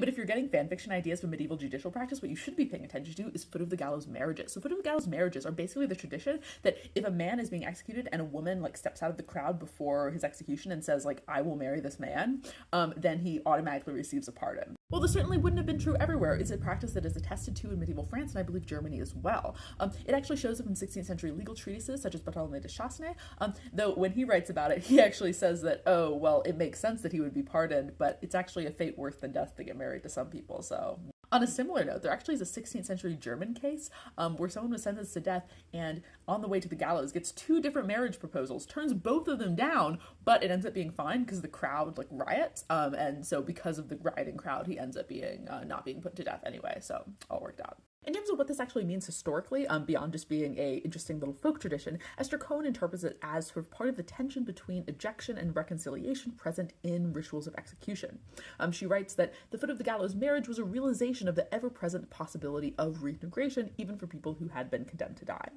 But if you're getting fanfiction ideas from medieval judicial practice, what you should be paying attention to is foot of the gallows marriages. So foot of the gallows marriages are basically the tradition that if a man is being executed and a woman like steps out of the crowd before his execution and says like, I will marry this man, then he automatically receives a pardon. Well, this certainly wouldn't have been true everywhere. It's a practice that is attested to in medieval France and I believe Germany as well. It actually shows up in 16th century legal treatises such as Bartholomew de Chasseneuil, though when he writes about it, he actually says that, oh, well, it makes sense that he would be pardoned, but it's actually a fate worse than death to get married to some people, so... On a similar note, there actually is a 16th century German case where someone was sentenced to death and on the way to the gallows gets two different marriage proposals, turns both of them down, but it ends up being fine because the crowd like riots, and so because of the rioting crowd, he ends up being not being put to death anyway, so all worked out. In terms of what this actually means historically, beyond just being a interesting little folk tradition, Esther Cohen interprets it as sort of part of the tension between ejection and reconciliation present in rituals of execution. She writes that the foot of the gallows marriage was a realization of the ever-present possibility of reintegration, even for people who had been condemned to die.